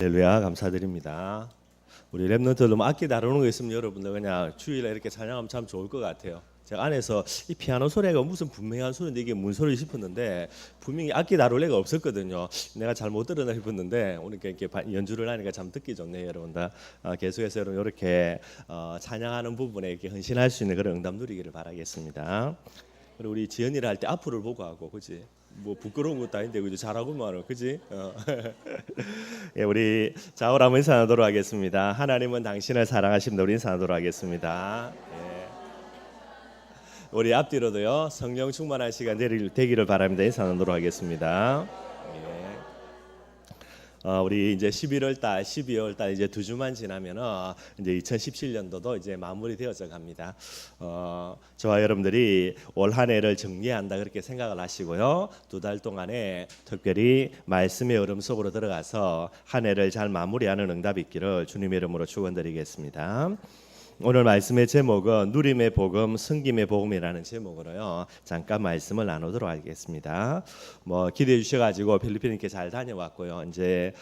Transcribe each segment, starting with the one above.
할렐루야, 감사드립니다. 우리 랩런트들 너무 악기 다루는 거 있으면 여러분들 그냥 주일에 이렇게 찬양하면 참 좋을 것 같아요. 제가 안에서 이 피아노 소리가 무슨 분명한 소리인데 이게 뭔 소리 싶었는데 분명히 악기 다룰 애가 없었거든요. 내가 잘못 들었나 싶었는데 오늘 이렇게 연주를 하니까 참 듣기 좋네요, 여러분들. 계속해서 여러분 이렇게 찬양하는 부분에 이렇게 헌신할 수 있는 그런 응답 누리기를 바라겠습니다. 그리고 우리 지연이를 할 때 앞으로를 보고 하고, 그렇지? 뭐 부끄러운 것도 아닌데 그죠? 잘하고만, 그지? 예, 우리 자오라 한번 인사하도록 하겠습니다. 하나님은 당신을 사랑하십니다. 우리 인사하도록 하겠습니다. 예. 우리 앞뒤로도요 성령 충만한 시간 되기를 바랍니다. 인사하도록 하겠습니다. 우리 이제 11월 달, 12월 달 이제 2주만 지나면은 이제 2017년도도 이제 마무리되어져 갑니다. 저와 여러분들이 올 한 해를 정리한다 그렇게 생각을 하시고요. 2달 동안에 특별히 말씀의 얼음 속으로 들어가서 한 해를 잘 마무리하는 응답이 있기를 주님의 이름으로 축원드리겠습니다. 오늘 말씀의 제목은 누림의 복음, 승김의 복음이라는 제목으로요. 잠깐 말씀을 나누도록 하겠습니다. 뭐 기대해 주셔가지고 필리핀 이렇게 잘 다녀왔고요. 이제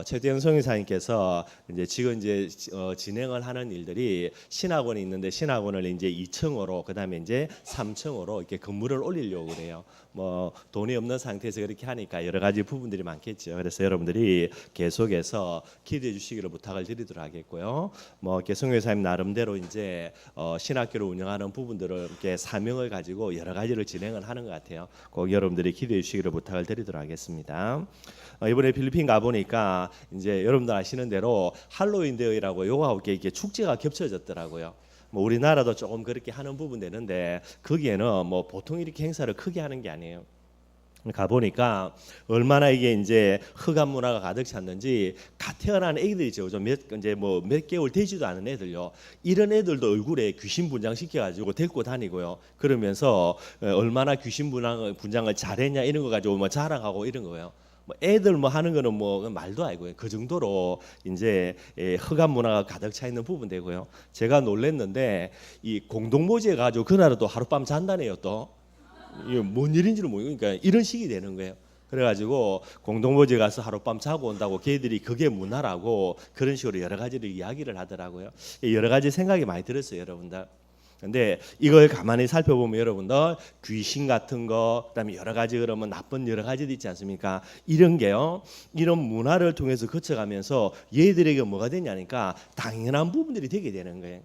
최대영 성의사님께서 이제 지금 이제 진행을 하는 일들이 신학원이 있는데 신학원을 이제 2층으로 그다음에 이제 3층으로 이렇게 건물을 올리려고 그래요. 뭐 돈이 없는 상태에서 그렇게 하니까 여러 가지 부분들이 많겠죠. 그래서 여러분들이 계속해서 기대해 주시기를 부탁을 드리도록 하겠고요. 뭐 성의사님 나름대로 이제 신학교를 운영하는 부분들을 이렇게 사명을 가지고 여러 가지를 진행을 하는 것 같아요. 꼭 여러분들이 기대해 주시기를 부탁을 드리도록 하겠습니다. 이번에 필리핀 가 보니까 이제 여러분들 아시는 대로 할로윈 데이라고 요거하고 이렇게 축제가 겹쳐졌더라고요. 뭐 우리나라도 조금 그렇게 하는 부분 되는데 거기에는 뭐 보통 이렇게 행사를 크게 하는 게 아니에요. 가 보니까 얼마나 이게 이제 흑암 문화가 가득 찼는지 갓 태어난 애기들이죠. 몇 개월 되지도 않은 애들요. 이런 애들도 얼굴에 귀신 분장시켜 가지고 데리고 다니고요. 그러면서 얼마나 귀신 분장을 잘했냐 이런 거 가지고 뭐 자랑하고 이런 거예요. 뭐 애들 뭐 하는 거는 뭐 말도 아니고요. 그 정도로 이제 흑암 문화가 가득 차 있는 부분 되고요. 제가 놀랬는데 이 공동모지에 가지고 그날은 또 하룻밤 잔다네요. 또 이게 뭔 일인지를 모르니까 이런 식이 되는 거예요. 그래가지고 공동모지에 가서 하룻밤 자고 온다고 걔들이 그게 문화라고 그런 식으로 여러 가지를 이야기를 하더라고요. 여러 가지 생각이 많이 들었어요, 여러분들. 근데 이걸 가만히 살펴보면 여러분들 귀신 같은 거 그다음에 여러 가지 그러면 나쁜 여러 가지도 있지 않습니까? 이런 게요. 이런 문화를 통해서 거쳐가면서 얘들에게 뭐가 되냐니까 당연한 부분들이 되게 되는 거예요.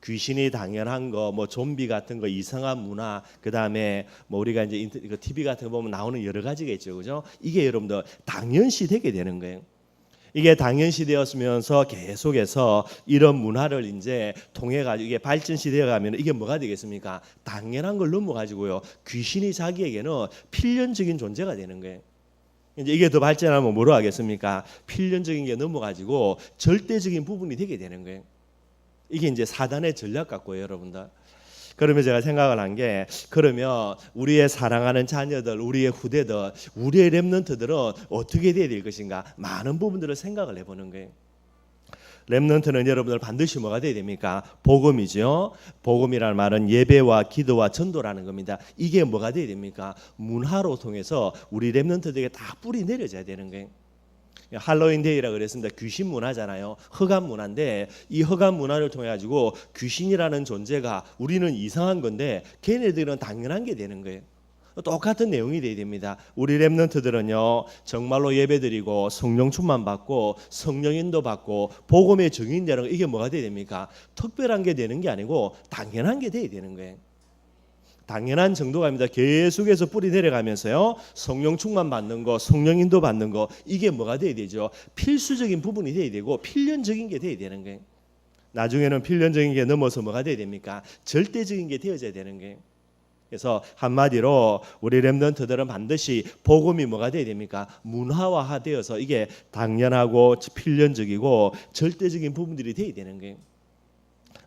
귀신이 당연한 거, 뭐 좀비 같은 거, 이상한 문화, 그 다음에 뭐 우리가 이제 TV 같은 거 보면 나오는 여러 가지가 있죠, 그죠? 이게 여러분들 당연시 되게 되는 거예요. 이게 당연시 되었으면서 계속해서 이런 문화를 이제 통해 가지고 이게 발전시 되어 가면 이게 뭐가 되겠습니까? 당연한 걸 넘어 가지고요. 귀신이 자기에게는 필연적인 존재가 되는 거예요. 이제 이게 더 발전하면 뭐로 하겠습니까? 필연적인 게 넘어 가지고 절대적인 부분이 되게 되는 거예요. 이게 이제 사단의 전략 같고요, 여러분들. 그러면 제가 생각을 한 게 그러면 우리의 사랑하는 자녀들, 우리의 후대들, 우리의 렘넌트들은 어떻게 돼야 될 것인가? 많은 부분들을 생각을 해보는 거예요. 렘넌트는 여러분들 반드시 뭐가 돼야 됩니까? 복음이죠. 복음이라는 말은 예배와 기도와 전도라는 겁니다. 이게 뭐가 돼야 됩니까? 문화로 통해서 우리 렘넌트들에게 다 뿌리 내려져야 되는 거예요. 할로윈 데이라 그랬습니다. 귀신 문화잖아요. 흑암 문화인데 이 흑암 문화를 통해 가지고 귀신이라는 존재가 우리는 이상한 건데 걔네들은 당연한 게 되는 거예요. 똑같은 내용이 돼야 됩니다. 우리 렘넌트들은요 정말로 예배드리고 성령 충만 받고 성령 인도 받고 복음의 증인되는 거 이게 뭐가 돼야 됩니까? 특별한 게 되는 게 아니고 당연한 게 돼야 되는 거예요. 당연한 정도가 아닙니다. 계속해서 뿌리 내려가면서요 성령 충만 받는 거, 성령 인도 받는 거 이게 뭐가 돼야 되죠? 필수적인 부분이 돼야 되고 필연적인 게 돼야 되는 거예요. 나중에는 필연적인 게 넘어서 뭐가 돼야 됩니까? 절대적인 게 되어져야 되는 거예요. 그래서 한마디로 우리 렘넌트들은 반드시 복음이 뭐가 돼야 됩니까? 문화화되어서 이게 당연하고 필연적이고 절대적인 부분들이 돼야 되는 거예요.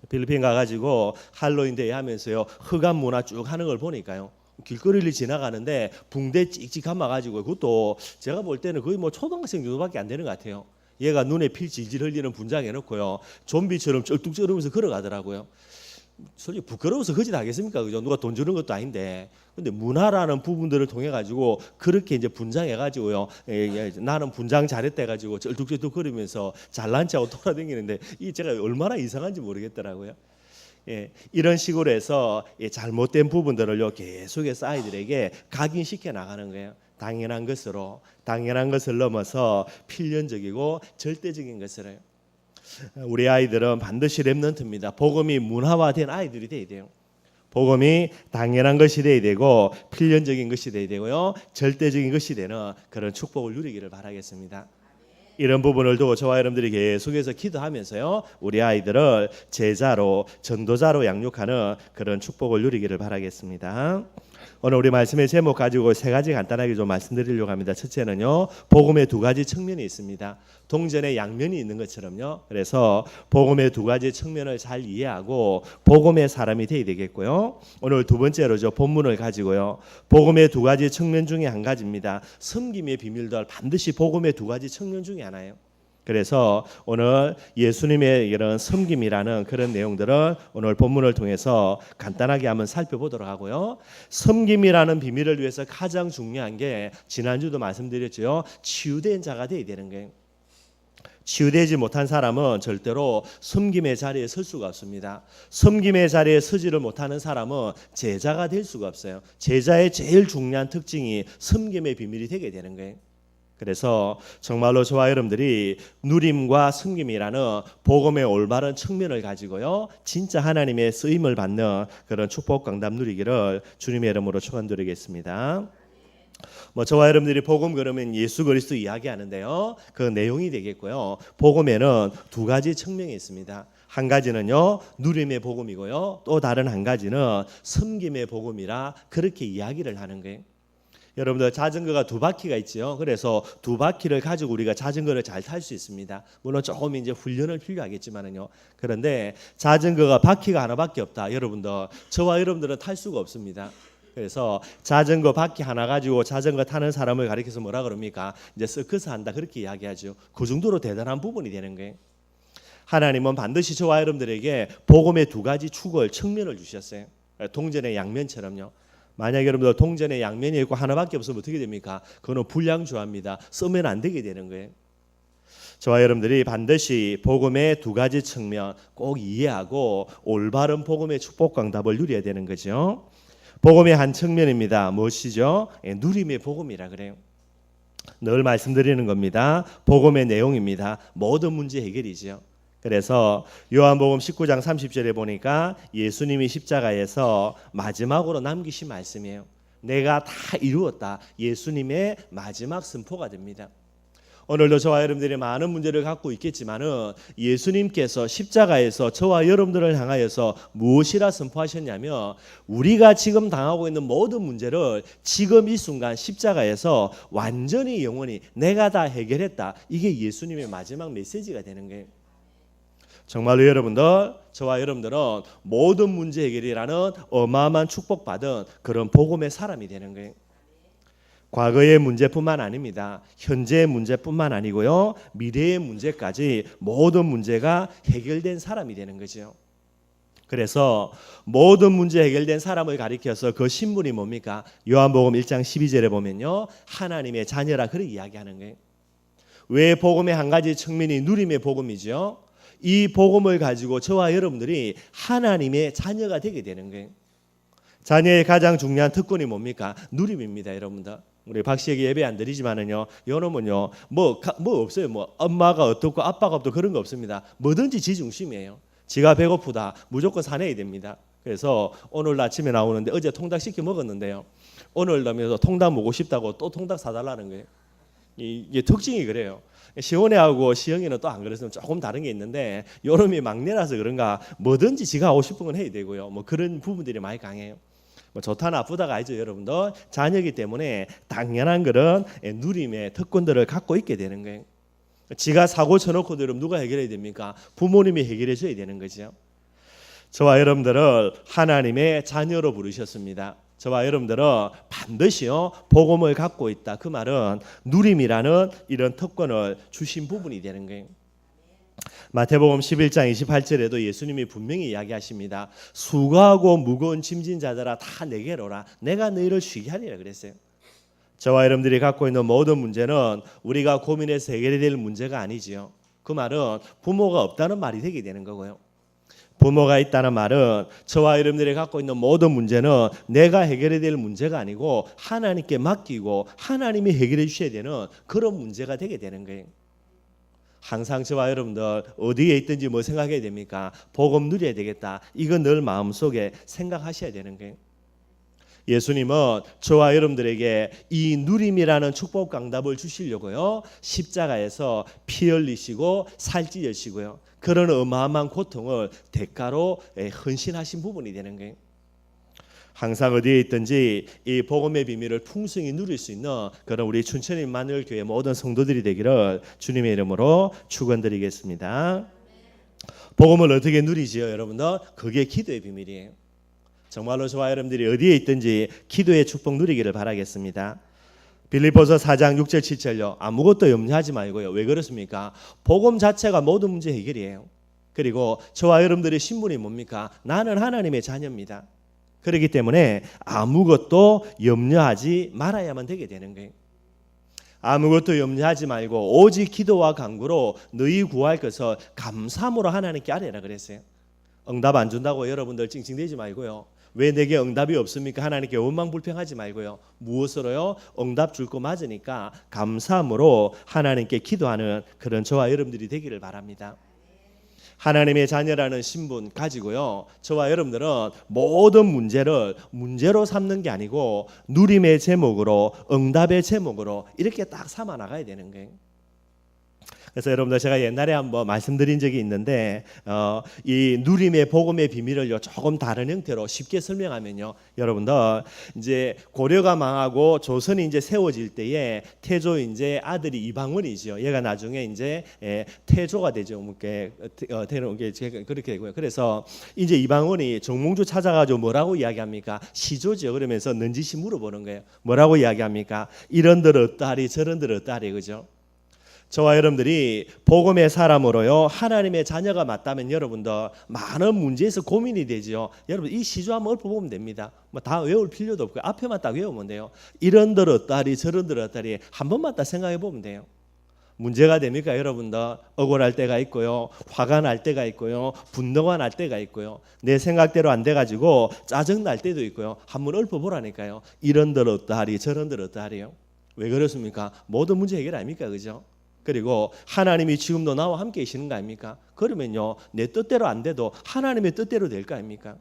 필리핀 가가지고 할로윈 데이 하면서요 흑암 문화 쭉 하는 걸 보니까요 길거리를 지나가는데 붕대 찍찍 감아가지고 그것도 제가 볼 때는 거의 뭐 초등학생 정도밖에 안 되는 것 같아요. 얘가 눈에 피 질질 흘리는 분장해 놓고요 좀비처럼 쩔뚝쩔으면서 걸어가더라고요. 솔직히 부끄러워서 거짓 하겠습니까? 그죠? 누가 돈 주는 것도 아닌데. 근데 문화라는 부분들을 통해 가지고 그렇게 이제 분장해 가지고요. 나는 분장 잘했다 해 가지고 쩔뚝쩔뚝 거리면서 잘난 체하고 돌아다니는데 이 제가 얼마나 이상한지 모르겠더라고요. 이런 식으로 해서 잘못된 부분들을요 계속해서 아이들에게 각인시켜 나가는 거예요. 당연한 것을 넘어서 필연적이고 절대적인 것을. 우리 아이들은 반드시 렘넌트입니다. 복음이 문화화된 아이들이 돼야 돼요. 복음이 당연한 것이 돼야 되고 필연적인 것이 돼야 되고요. 절대적인 것이 되는 그런 축복을 누리기를 바라겠습니다. 이런 부분을 두고 저와 여러분들이 계속해서 기도하면서요. 우리 아이들을 제자로 전도자로 양육하는 그런 축복을 누리기를 바라겠습니다. 오늘 우리 말씀의 제목 가지고 세 가지 간단하게 좀 말씀드리려고 합니다. 첫째는요. 복음의 두 가지 측면이 있습니다. 동전의 양면이 있는 것처럼요. 그래서 복음의 두 가지 측면을 잘 이해하고 복음의 사람이 되어야 되겠고요. 오늘 두 번째로죠. 본문을 가지고요. 복음의 두 가지 측면 중에 한 가지입니다. 섬김의 비밀들 반드시 복음의 두 가지 측면 중에 하나예요. 그래서 오늘 예수님의 이런 섬김이라는 그런 내용들을 오늘 본문을 통해서 간단하게 한번 살펴보도록 하고요. 섬김이라는 비밀을 위해서 가장 중요한 게 지난주도 말씀드렸죠. 치유된 자가 되어야 되는 거예요. 치유되지 못한 사람은 절대로 섬김의 자리에 설 수가 없습니다. 섬김의 자리에 서지를 못하는 사람은 제자가 될 수가 없어요. 제자의 제일 중요한 특징이 섬김의 비밀이 되게 되는 거예요. 그래서 정말로 저와 여러분들이 누림과 섬김이라는 복음의 올바른 측면을 가지고요. 진짜 하나님의 쓰임을 받는 그런 축복 강담 누리기를 주님의 이름으로 축원드리겠습니다. 저와 여러분들이 복음 그러면 예수 그리스도 이야기하는데요. 그 내용이 되겠고요. 복음에는 두 가지 측면이 있습니다. 한 가지는요. 누림의 복음이고요. 또 다른 한 가지는 섬김의 복음이라 그렇게 이야기를 하는 거예요. 여러분들 자전거가 두 바퀴가 있죠. 그래서 두 바퀴를 가지고 우리가 자전거를 잘 탈 수 있습니다. 물론 조금 이제 훈련을 필요하겠지만은요. 그런데 자전거가 바퀴가 하나밖에 없다. 여러분들 저와 여러분들은 탈 수가 없습니다. 그래서 자전거 바퀴 하나 가지고 자전거 타는 사람을 가리켜서 뭐라 그럽니까? 이제 서커스 한다 그렇게 이야기하죠. 그 정도로 대단한 부분이 되는 거예요. 하나님은 반드시 저와 여러분들에게 복음의 두 가지 축을 측면을 주셨어요. 동전의 양면처럼요. 만약 여러분들 동전의 양면이 있고 하나밖에 없으면 어떻게 됩니까? 그거는 불량주합니다. 쓰면 안 되게 되는 거예요. 저와 여러분들이 반드시 복음의 두 가지 측면 꼭 이해하고 올바른 복음의 축복 강답을 누려야 되는 거죠. 복음의 한 측면입니다. 무엇이죠? 누림의 복음이라 그래요. 늘 말씀드리는 겁니다. 복음의 내용입니다. 모든 문제 해결이죠. 그래서 요한복음 19장 30절에 보니까 예수님이 십자가에서 마지막으로 남기신 말씀이에요. 내가 다 이루었다. 예수님의 마지막 선포가 됩니다. 오늘도 저와 여러분들이 많은 문제를 갖고 있겠지만은 예수님께서 십자가에서 저와 여러분들을 향하여서 무엇이라 선포하셨냐면 우리가 지금 당하고 있는 모든 문제를 지금 이 순간 십자가에서 완전히 영원히 내가 다 해결했다. 이게 예수님의 마지막 메시지가 되는 거예요. 정말로 여러분들 저와 여러분들은 모든 문제 해결이라는 어마어마한 축복받은 그런 복음의 사람이 되는 거예요. 과거의 문제뿐만 아닙니다. 현재의 문제뿐만 아니고요. 미래의 문제까지 모든 문제가 해결된 사람이 되는 거죠. 그래서 모든 문제 해결된 사람을 가리켜서 그 신분이 뭡니까? 요한복음 1장 12절에 보면요. 하나님의 자녀라 그렇게 이야기하는 거예요. 왜 복음의 한 가지 측면이 누림의 복음이죠? 이 복음을 가지고 저와 여러분들이 하나님의 자녀가 되게 되는 거예요. 자녀의 가장 중요한 특권이 뭡니까? 누림입니다, 여러분들. 우리 박 씨에게 예배 안 드리지만은요, 요놈은요, 뭐 없어요. 뭐 엄마가 어떻고 아빠가 없고 그런 거 없습니다. 뭐든지 지 중심이에요. 지가 배고프다, 무조건 사내야 됩니다. 그래서 오늘 아침에 나오는데 어제 통닭 시켜 먹었는데요. 오늘 나면서 통닭 먹고 싶다고 또 통닭 사달라는 거예요. 이게 특징이 그래요. 시온이하고 시영이는 또 안 그랬으면 조금 다른 게 있는데 요놈이 막내라서 그런가 뭐든지 지가 하고 싶은 건 해야 되고요. 뭐 그런 부분들이 많이 강해요. 뭐 좋다 나쁘다가 아니죠, 여러분들. 자녀이기 때문에 당연한 그런 누림의 특권들을 갖고 있게 되는 거예요. 지가 사고 쳐놓고 여러분 누가 해결해야 됩니까? 부모님이 해결해 줘야 되는 거죠. 저와 여러분들을 하나님의 자녀로 부르셨습니다. 저와 여러분들은 반드시요 복음을 갖고 있다. 그 말은 누림이라는 이런 특권을 주신 부분이 되는 거예요. 마태복음 11장 28절에도 예수님이 분명히 이야기하십니다. 수고하고 무거운 짐진 자들아 다 내게로 오라. 내가 너희를 쉬게 하리라 그랬어요. 저와 여러분들이 갖고 있는 모든 문제는 우리가 고민해서 해결해야 될 문제가 아니지요. 그 말은 부모가 없다는 말이 되게 되는 거고요. 부모가 있다는 말은 저와 여러분들이 갖고 있는 모든 문제는 내가 해결해야 될 문제가 아니고 하나님께 맡기고 하나님이 해결해 주셔야 되는 그런 문제가 되게 되는 거예요. 항상 저와 여러분들 어디에 있든지 뭐 생각해야 됩니까? 복음 누려야 되겠다. 이거 늘 마음속에 생각하셔야 되는 거예요. 예수님은 저와 여러분들에게 이 누림이라는 축복 강답을 주시려고요. 십자가에서 피 흘리시고 살찌으시고요. 그런 어마어마한 고통을 대가로 헌신하신 부분이 되는 거예요. 항상 어디에 있든지 이 복음의 비밀을 풍성히 누릴 수 있는 그런 우리 춘천 임마누엘 교회 모든 성도들이 되기를 주님의 이름으로 축원드리겠습니다. 복음을 어떻게 누리지요, 여러분들? 그게 기도의 비밀이에요. 정말로 저와 여러분들이 어디에 있든지 기도의 축복 누리기를 바라겠습니다. 빌립보서 4장 6절 7절요. 아무것도 염려하지 말고요. 왜 그렇습니까? 복음 자체가 모든 문제 해결이에요. 그리고 저와 여러분들의 신분이 뭡니까? 나는 하나님의 자녀입니다. 그렇기 때문에 아무것도 염려하지 말아야만 되게 되는 거예요. 아무것도 염려하지 말고 오직 기도와 간구로 너희 구할 것을 감사함으로 하나님께 아뢰라 그랬어요. 응답 안 준다고 여러분들 찡찡대지 말고요. 왜 내게 응답이 없습니까? 하나님께 원망불평하지 말고요. 무엇으로요? 응답 줄 거 맞으니까 감사함으로 하나님께 기도하는 그런 저와 여러분들이 되기를 바랍니다. 하나님의 자녀라는 신분 가지고요. 저와 여러분들은 모든 문제를 문제로 삼는 게 아니고 누림의 제목으로 응답의 제목으로 이렇게 딱 삼아 나가야 되는 거예요. 그래서 여러분들 제가 옛날에 한번 말씀드린 적이 있는데 이 누림의 복음의 비밀을요 조금 다른 형태로 쉽게 설명하면요, 여러분들 이제 고려가 망하고 조선이 이제 세워질 때에 태조 이제 아들이 이방원이죠. 얘가 나중에 이제 태조가 되죠. 그렇게 되고요. 그래서 이제 이방원이 정몽주 찾아가지고 뭐라고 이야기합니까? 시조죠. 그러면서 넌지시 물어보는 거예요. 뭐라고 이야기합니까? 이런들 어떠하리 저런들 어떠하리, 그죠? 저와 여러분들이 복음의 사람으로요 하나님의 자녀가 맞다면 여러분들 많은 문제에서 고민이 되죠. 여러분 이 시조 한번 읊어보면 됩니다. 뭐 다 외울 필요도 없고 앞에만 딱 외우면 돼요. 이런들 어떠하리 저런들 어떠하리 한 번만 딱 생각해 보면 돼요. 문제가 됩니까? 여러분들 억울할 때가 있고요, 화가 날 때가 있고요, 분노가 날 때가 있고요, 내 생각대로 안 돼가지고 짜증 날 때도 있고요. 한번 읊어보라니까요. 이런들 어떠하리 저런들 어떠하리요. 왜 그렇습니까? 모든 문제 해결 아닙니까? 그죠? 그리고 하나님이 지금도 나와 함께 계시는 거 아닙니까? 그러면요 내 뜻대로 안 돼도 하나님의 뜻대로 될 거 아닙니까?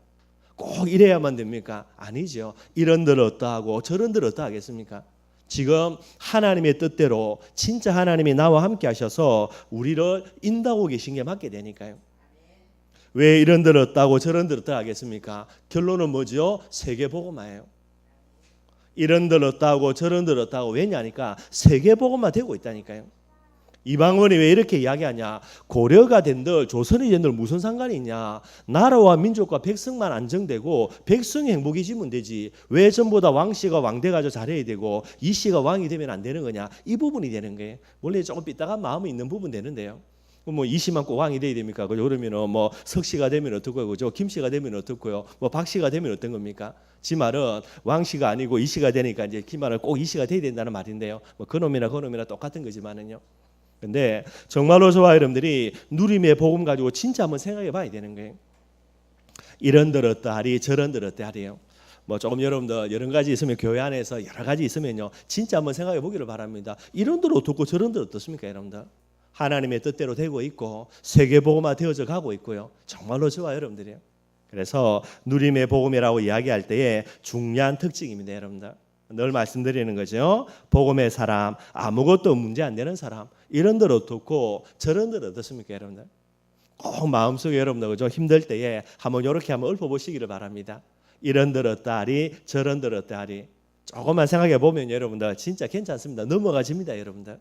꼭 이래야만 됩니까? 아니죠. 이런들 어떠하고 저런들 어떠하겠습니까? 지금 하나님의 뜻대로 진짜 하나님이 나와 함께 하셔서 우리를 인도하고 계신 게 맞게 되니까요. 왜 이런들 어떠하고 저런들 어떠하겠습니까? 결론은 뭐죠? 세계복음화예요. 이런들 어떠하고 저런들 어떠하고 왜냐니까 세계복음화 되고 있다니까요. 이방원이 왜 이렇게 이야기하냐? 고려가 된들 조선이 된들 무슨 상관이 있냐? 나라와 민족과 백성만 안정되고 백성이 행복해지면 되지. 왜 전부 다 왕씨가 왕돼가지고 잘해야 되고 이씨가 왕이 되면 안 되는 거냐? 이 부분이 되는 거예요. 원래 조금 삐딱한 마음이 있는 부분 되는데요. 뭐 이씨만 꼭 왕이 돼야 됩니까? 그죠? 그러면은 뭐 석씨가 되면 어떻고요? 그죠? 김씨가 되면 어떻고요? 뭐 박씨가 되면 어떤 겁니까? 지 말은 왕씨가 아니고 이씨가 되니까 이제 기말은 꼭 이씨가 돼야 된다는 말인데요. 뭐 그놈이나 그놈이나 똑같은 거지만은요. 근데 정말로 저와 여러분들이 누림의 복음 가지고 진짜 한번 생각해 봐야 되는 거예요. 이런들 어떠하리 저런들 어떠하리요. 뭐 조금 여러분들 여러 가지 있으면 교회 안에서 여러 가지 있으면요 진짜 한번 생각해 보기를 바랍니다. 이런들 어떻고 저런들 어떻습니까? 여러분들 하나님의 뜻대로 되고 있고 세계복음화 되어져 가고 있고요. 정말로 저와 여러분들이요. 그래서 누림의 복음이라고 이야기할 때에 중요한 특징입니다. 여러분들 늘 말씀드리는 거죠. 복음의 사람, 아무것도 문제 안 되는 사람, 이런들 어떻고 저런들 어떻습니까, 여러분들? 꼭 마음속에 여러분들 그죠? 힘들 때에 한번 이렇게 한번 읊어보시기를 바랍니다. 이런들 어떠하리, 저런들 어떠하리. 조금만 생각해 보면 여러분들 진짜 괜찮습니다. 넘어가집니다, 여러분들.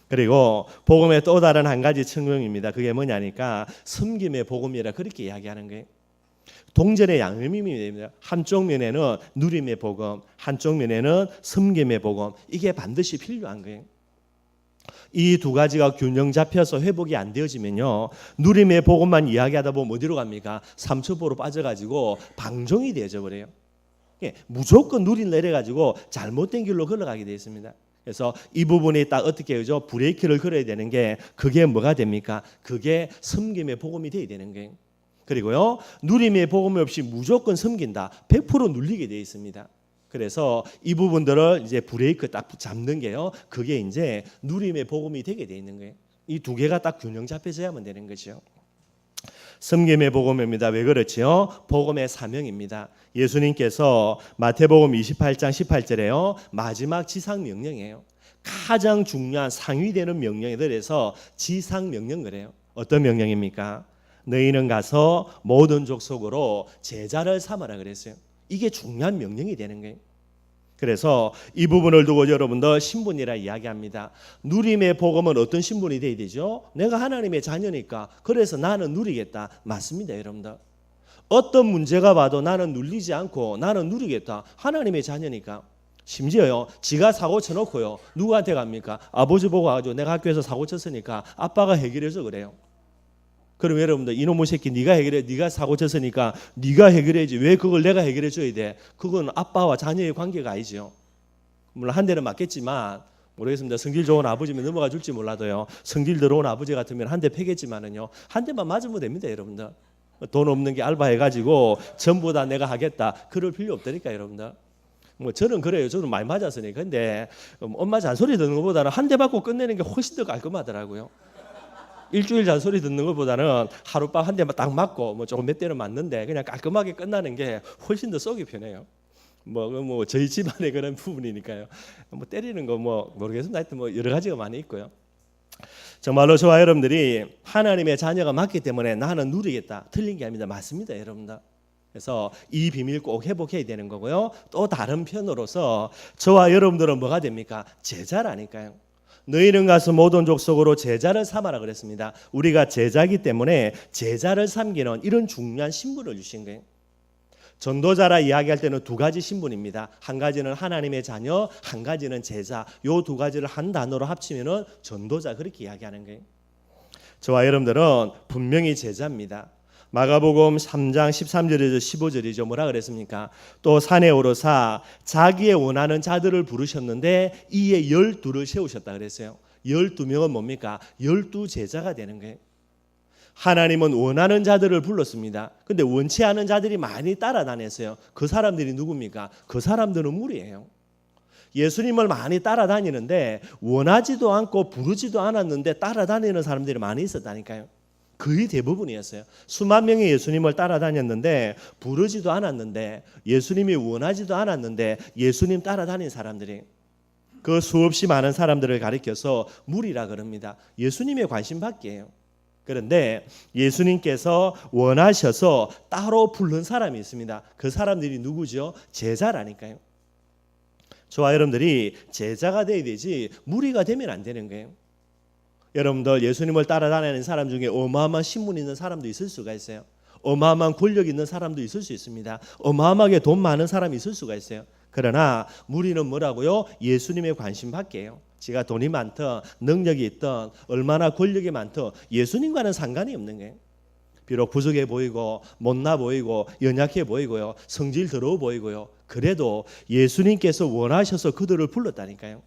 그리고 복음의 또 다른 한 가지 측면입니다. 그게 뭐냐니까 섬김의 복음이라 그렇게 이야기하는 거예요. 동전의 양면입니다. 한쪽 면에는 누림의 복음, 한쪽 면에는 섬김의 복음. 이게 반드시 필요한 거예요. 이 두 가지가 균형 잡혀서 회복이 안 되어지면요, 누림의 복음만 이야기하다 보면 어디로 갑니까? 삼천포로 빠져가지고 방종이 되어져 버려요. 무조건 누린 내려가지고 잘못된 길로 흘러가게 되어 있습니다. 그래서 이 부분이 딱 어떻게 해죠? 브레이크를 걸어야 되는 게, 그게 뭐가 됩니까? 그게 섬김의 복음이 돼야 되는 거예요. 그리고요, 누림의 복음이 없이 무조건 섬긴다, 100% 눌리게 되어 있습니다. 그래서 이 부분들을 이제 브레이크 딱 잡는 게요, 그게 이제 누림의 복음이 되게 돼 있는 거예요. 이 두 개가 딱 균형 잡혀져야만 되는 거죠. 섬김의 복음입니다. 왜 그렇지요? 복음의 사명입니다. 예수님께서 마태복음 28장 18절에요, 마지막 지상 명령이에요. 가장 중요한 상위되는 명령들에서 지상 명령 그래요. 어떤 명령입니까? 너희는 가서 모든 족속으로 제자를 삼아라 그랬어요. 이게 중요한 명령이 되는 거예요. 그래서 이 부분을 두고 여러분들 신분이라 이야기합니다. 누림의 복음은 어떤 신분이 돼야 되죠? 내가 하나님의 자녀니까, 그래서 나는 누리겠다. 맞습니다, 여러분들. 어떤 문제가 와도 나는 눌리지 않고 나는 누리겠다. 하나님의 자녀니까. 심지어요, 지가 사고 쳐놓고요, 누구한테 갑니까? 아버지 보고 가지고 내가 학교에서 사고 쳤으니까 아빠가 해결해서 그래요. 그럼 여러분들, 이놈의 새끼 네가 해결해, 네가 사고 쳤으니까 네가 해결해야지, 왜 그걸 내가 해결해 줘야 돼? 그건 아빠와 자녀의 관계가 아니죠. 물론 한 대는 맞겠지만, 모르겠습니다. 성질 좋은 아버지면 넘어가 줄지 몰라도요, 성질 더러운 아버지 같으면 한 대 패겠지만은요, 한 대만 맞으면 됩니다, 여러분들. 돈 없는 게 알바해가지고 전부 다 내가 하겠다, 그럴 필요 없다니까, 여러분들. 뭐 저는 그래요. 저는 많이 맞았으니까. 근데 엄마 잔소리 듣는 것보다는 한 대 맞고 끝내는 게 훨씬 더 깔끔하더라고요. 일주일 잔소리 듣는 것보다는 하룻밤 한 대만 딱 맞고, 뭐 조금 몇 대는 맞는데 그냥 깔끔하게 끝나는 게 훨씬 더 속이 편해요. 뭐 저희 집안의 그런 부분이니까요. 뭐 때리는 거 뭐 모르겠습니다. 하여튼 뭐 여러 가지가 많이 있고요. 정말로 저와 여러분들이 하나님의 자녀가 맞기 때문에 나는 누리겠다, 틀린 게 아닙니다. 맞습니다, 여러분들. 그래서 이 비밀 꼭 회복해야 되는 거고요. 또 다른 편으로서 저와 여러분들은 뭐가 됩니까? 제자라니까요. 너희는 가서 모든 족속으로 제자를 삼아라 그랬습니다. 우리가 제자이기 때문에 제자를 삼기는 이런 중요한 신분을 주신 거예요. 전도자라 이야기할 때는 두 가지 신분입니다. 한 가지는 하나님의 자녀, 한 가지는 제자. 요 두 가지를 한 단어로 합치면은 전도자, 그렇게 이야기하는 거예요. 저와 여러분들은 분명히 제자입니다. 마가복음 3장 13절에서 15절이죠. 뭐라 그랬습니까? 또 산에 오르사 자기의 원하는 자들을 부르셨는데 이에 12를 세우셨다 그랬어요. 12명은 뭡니까? 12 제자가 되는 거예요. 하나님은 원하는 자들을 불렀습니다. 근데 원치 않은 자들이 많이 따라다녔어요. 그 사람들이 누굽니까? 그 사람들은 무리예요. 예수님을 많이 따라다니는데 원하지도 않고 부르지도 않았는데 따라다니는 사람들이 많이 있었다니까요. 거의 대부분이었어요. 수만 명이 예수님을 따라다녔는데 부르지도 않았는데, 예수님이 원하지도 않았는데 예수님 따라다닌 사람들이, 그 수없이 많은 사람들을 가리켜서 무리라 그럽니다. 예수님의 관심 받기예요. 그런데 예수님께서 원하셔서 따로 부른 사람이 있습니다. 그 사람들이 누구죠? 제자라니까요. 저와 여러분들이 제자가 돼야 되지 무리가 되면 안 되는 거예요. 여러분들, 예수님을 따라다니는 사람 중에 어마어마한 신분 있는 사람도 있을 수가 있어요. 어마어마한 권력 있는 사람도 있을 수 있습니다. 어마어마하게 돈 많은 사람이 있을 수가 있어요. 그러나 무리는 뭐라고요? 예수님의 관심 밖이에요. 지가 돈이 많든 능력이 있든 얼마나 권력이 많든 예수님과는 상관이 없는 거예요. 비록 부족해 보이고 못나 보이고 연약해 보이고요, 성질 더러워 보이고요, 그래도 예수님께서 원하셔서 그들을 불렀다니까요.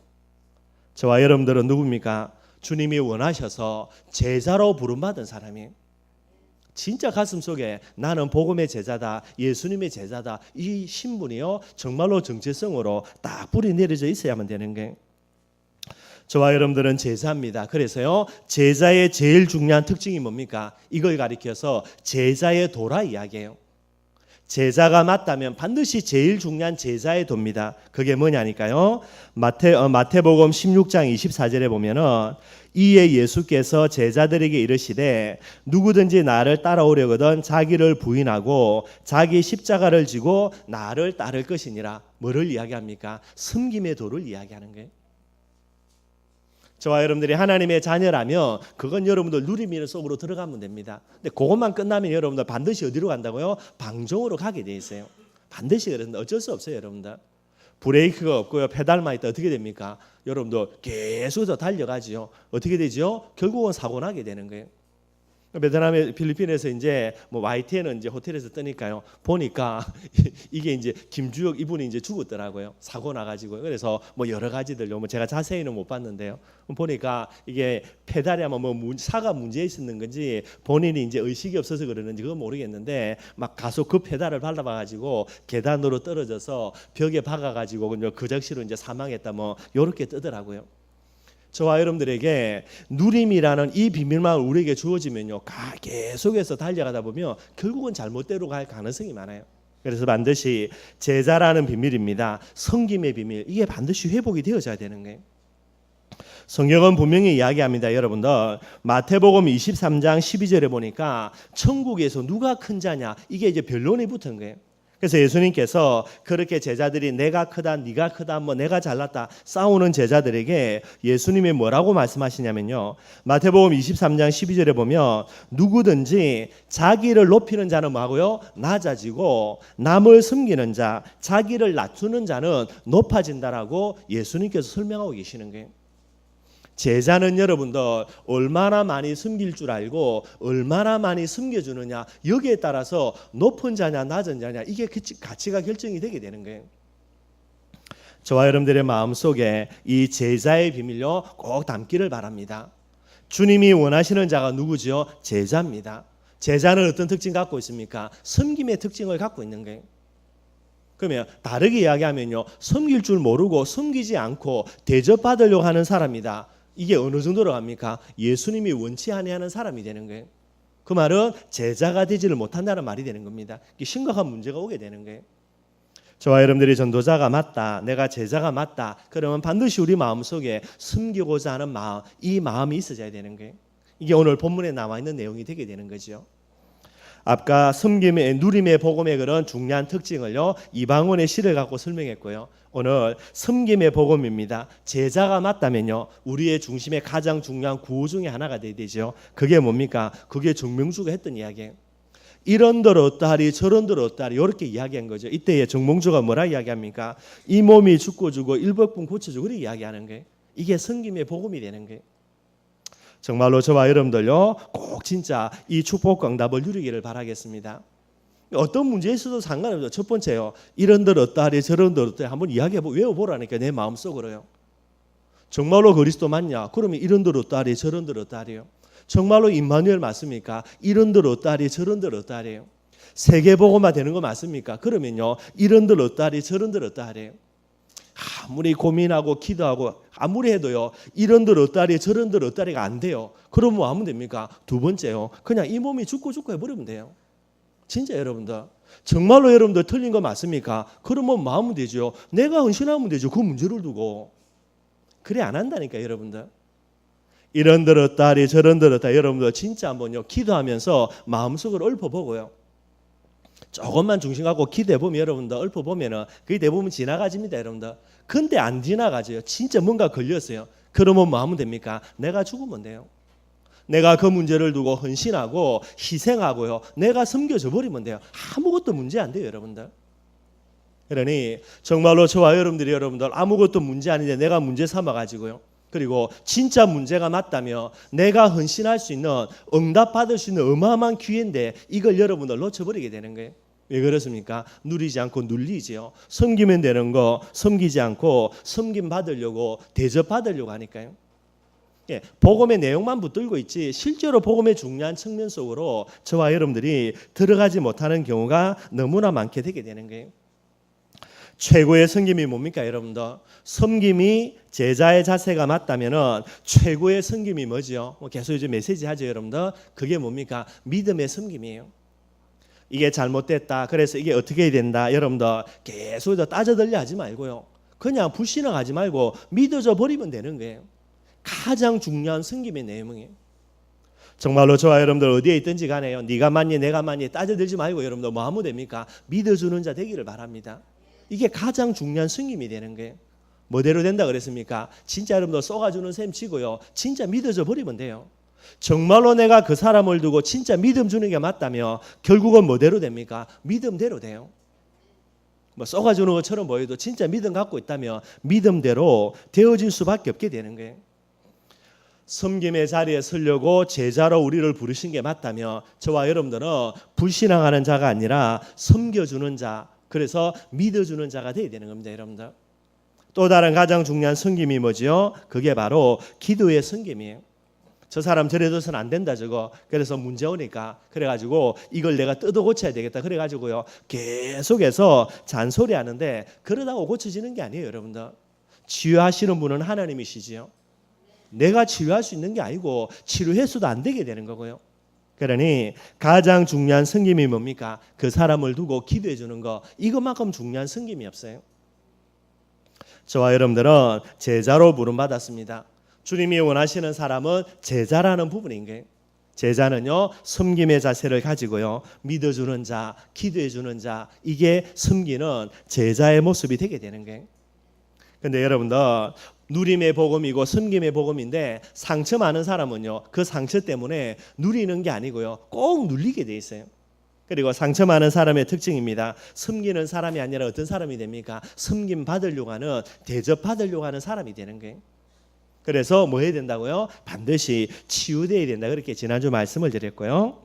저와 여러분들은 누굽니까? 주님이 원하셔서 제자로 부름받은 사람이에요. 진짜 가슴속에 나는 복음의 제자다, 예수님의 제자다, 이 신분이요 정말로 정체성으로 딱 뿌리 내려져 있어야만 되는 거예요. 저와 여러분들은 제자입니다. 그래서요, 제자의 제일 중요한 특징이 뭡니까? 이걸 가리켜서 제자의 도라 이야기해요. 제자가 맞다면 반드시 제일 중요한 제자의 도입니다. 그게 뭐냐니까요. 마태복음 16장 24절에 보면은 이에 예수께서 제자들에게 이르시되 누구든지 나를 따라오려거든 자기를 부인하고 자기 십자가를 지고 나를 따를 것이니라. 뭐를 이야기합니까? 섬김의 도를 이야기하는 거예요. 저와 여러분들이 하나님의 자녀라면 그건 여러분들 누리미는 속으로 들어가면 됩니다. 근데 그것만 끝나면 여러분들 반드시 어디로 간다고요? 방종으로 가게 돼 있어요. 반드시 그런데 어쩔 수 없어요, 여러분들. 브레이크가 없고요, 페달만 있다 어떻게 됩니까? 여러분도 계속 더 달려가지요. 어떻게 되죠? 결국은 사고 나게 되는 거예요. 베트남의 필리핀에서 이제 뭐 YTN은 이제 호텔에서 뜨니까요. 보니까 이게 이제 김주혁 이분이 이제 죽었더라고요. 사고 나가지고. 그래서 뭐 여러 가지들요. 뭐 제가 자세히는 못 봤는데요. 보니까 이게 페달이 아마 뭐 차가 문제 있었는 건지 본인이 이제 의식이 없어서 그러는지 그건 모르겠는데 막 가속 그 페달을 밟아가지고 계단으로 떨어져서 벽에 박아가지고 그 적시로 이제 사망했다 뭐 요렇게 뜨더라고요. 저와 여러분들에게 누림이라는 이 비밀만 우리에게 주어지면요, 계속해서 달려가다 보면 결국은 잘못대로 갈 가능성이 많아요. 그래서 반드시 제자라는 비밀입니다. 섬김의 비밀, 이게 반드시 회복이 되어져야 되는 거예요. 성경은 분명히 이야기합니다. 여러분들 마태복음 23장 12절에 보니까 천국에서 누가 큰 자냐, 이게 이제 변론이 붙은 거예요. 그래서 예수님께서 그렇게 제자들이 내가 크다 네가 크다 뭐 내가 잘났다 싸우는 제자들에게 예수님이 뭐라고 말씀하시냐면요, 마태복음 23장 12절에 보면 누구든지 자기를 높이는 자는 뭐하고요? 낮아지고 남을 섬기는 자, 자기를 낮추는 자는 높아진다라고 예수님께서 설명하고 계시는 거예요. 제자는 여러분들 얼마나 많이 섬길 줄 알고 얼마나 많이 섬겨주느냐, 여기에 따라서 높은 자냐 낮은 자냐, 이게 가치가 결정이 되게 되는 거예요. 저와 여러분들의 마음속에 이 제자의 비밀로 꼭 담기를 바랍니다. 주님이 원하시는 자가 누구죠? 제자입니다. 제자는 어떤 특징 갖고 있습니까? 섬김의 특징을 갖고 있는 거예요. 그러면 다르게 이야기하면요, 섬길 줄 모르고 섬기지 않고 대접받으려고 하는 사람이다. 이게 어느 정도로 갑니까? 예수님이 원치 아니하는 사람이 되는 거예요. 그 말은 제자가 되지를 못한다는 말이 되는 겁니다. 이게 심각한 문제가 오게 되는 거예요. 저와 여러분들이 전도자가 맞다, 내가 제자가 맞다, 그러면 반드시 우리 마음속에 섬기고자 하는 마음, 이 마음이 있어야 되는 거예요. 이게 오늘 본문에 나와 있는 내용이 되게 되는 거죠. 아까 섬김의 누림의 복음의 그런 중요한 특징을요, 이방원의 시를 갖고 설명했고요. 오늘 섬김의 복음입니다. 제자가 맞다면요, 우리의 중심에 가장 중요한 구호 중에 하나가 돼야 되죠. 그게 뭡니까? 그게 정명주가 했던 이야기예요. 이런들 어떠하리 저런들 어떠하리 이렇게 이야기한 거죠. 이때에 정명주가 뭐라 이야기합니까? 이 몸이 죽고 주고 일복분 고쳐주고 그렇게 이야기하는 거예요. 이게 섬김의 복음이 되는 거예요. 정말로 저와 여러분들요, 꼭 진짜 이 축복 응답을 누리기를 바라겠습니다. 어떤 문제에 있어도 상관없어요. 첫 번째요, 이런들 어떠하리 저런들 어떠하리 한번 이야기해보고 외워보라니까 내 마음속으로요. 정말로 그리스도 맞냐? 그러면 이런들 어떠하리 저런들 어떠하리요. 정말로 임마누엘 맞습니까? 이런들 어떠하리 저런들 어떠하리요. 세계복음화 되는 거 맞습니까? 그러면요, 이런들 어떠하리 저런들 어떠하리요. 아무리 고민하고 기도하고 아무리 해도요, 이런들 어떠하리 저런들 어떠하리가 안 돼요. 그럼 뭐 하면 됩니까? 두 번째요, 그냥 이 몸이 죽고 해버리면 돼요. 진짜 여러분들, 정말로 여러분들 틀린 거 맞습니까? 그러면 뭐 하면 되죠? 내가 헌신하면 되죠. 그 문제를 두고. 그래 안 한다니까 여러분들. 이런들 어떠하리 저런들 어떠하리, 여러분들 진짜 한번요, 기도하면서 마음속으로 읊어보고요, 조금만 중심 갖고 기도해보면 여러분들 읊어보면은 그게 대부분 지나가집니다 여러분들. 근데 안 지나가져요. 진짜 뭔가 걸렸어요. 그러면 뭐 하면 됩니까? 내가 죽으면 돼요. 내가 그 문제를 두고 헌신하고 희생하고요, 내가 섬겨져 버리면 돼요. 아무것도 문제 안 돼요 여러분들. 그러니 정말로 저와 여러분들 아무것도 문제 아닌데 내가 문제 삼아가지고요, 그리고 진짜 문제가 맞다며 내가 헌신할 수 있는, 응답받을 수 있는 어마어마한 기회인데 이걸 여러분들 놓쳐버리게 되는 거예요. 왜 그렇습니까? 누리지 않고 눌리지요. 섬기면 되는 거 섬기지 않고 섬김 받으려고 대접받으려고 하니까요. 예, 복음의 내용만 붙들고 있지 실제로 복음의 중요한 측면 속으로 저와 여러분들이 들어가지 못하는 경우가 너무나 많게 되게 되는 거예요. 최고의 섬김이 뭡니까 여러분들? 섬김이 제자의 자세가 맞다면은 최고의 섬김이 뭐죠? 계속 이제 메시지 하죠 여러분들. 그게 뭡니까? 믿음의 섬김이에요. 이게 잘못됐다, 그래서 이게 어떻게 해야 된다, 여러분들 계속 따져들려 하지 말고요, 그냥 불신앙하지 말고 믿어져 버리면 되는 거예요. 가장 중요한 섬김의 내용이에요. 정말로 저와 여러분들 어디에 있든지 간에요, 네가 맞니 내가 맞니 따져들지 말고 여러분들 뭐 하면 됩니까? 믿어주는 자 되기를 바랍니다. 이게 가장 중요한 섬김이 되는 거예요. 뭐대로 된다 그랬습니까? 진짜 여러분들 쏘가주는 셈 치고요, 진짜 믿어져 버리면 돼요. 정말로 내가 그 사람을 두고 진짜 믿음 주는 게 맞다며 결국은 뭐대로 됩니까? 믿음대로 돼요. 뭐 쏘아주는 것처럼 보여도 진짜 믿음 갖고 있다면 믿음대로 되어질 수밖에 없게 되는 거예요. 섬김의 자리에 서려고 제자로 우리를 부르신 게 맞다면 저와 여러분들은 불신앙하는 자가 아니라 섬겨주는 자, 그래서 믿어주는 자가 되어야 되는 겁니다. 여러분들. 또 다른 가장 중요한 섬김이 뭐지요? 그게 바로 기도의 섬김이에요. 저 사람 저래둬서는 안 된다 저거. 그래서 문제 오니까 그래가지고 이걸 내가 뜯어 고쳐야 되겠다. 그래가지고요 계속해서 잔소리하는데 그러다고 고쳐지는 게 아니에요. 여러분들. 치유하시는 분은 하나님이시지요. 내가 치유할 수 있는 게 아니고 치료해서도 안 되게 되는 거고요. 그러니 가장 중요한 섬김이 뭡니까? 그 사람을 두고 기도해 주는 거. 이것만큼 중요한 섬김이 없어요. 저와 여러분들은 제자로 부름받았습니다. 주님이 원하시는 사람은 제자라는 부분인 거예요. 제자는요 섬김의 자세를 가지고요 믿어주는 자, 기도해 주는 자, 이게 섬기는 제자의 모습이 되게 되는 거예요. 근데 여러분들 누림의 복음이고 섬김의 복음인데 상처 많은 사람은요 그 상처 때문에 누리는 게 아니고요 꼭 눌리게 돼 있어요. 그리고 상처 많은 사람의 특징입니다. 섬기는 사람이 아니라 어떤 사람이 됩니까? 섬김 받으려고 하는, 대접 받으려고 하는 사람이 되는 거예요. 그래서 뭐 해야 된다고요? 반드시 치유되어야 된다. 그렇게 지난주 말씀을 드렸고요.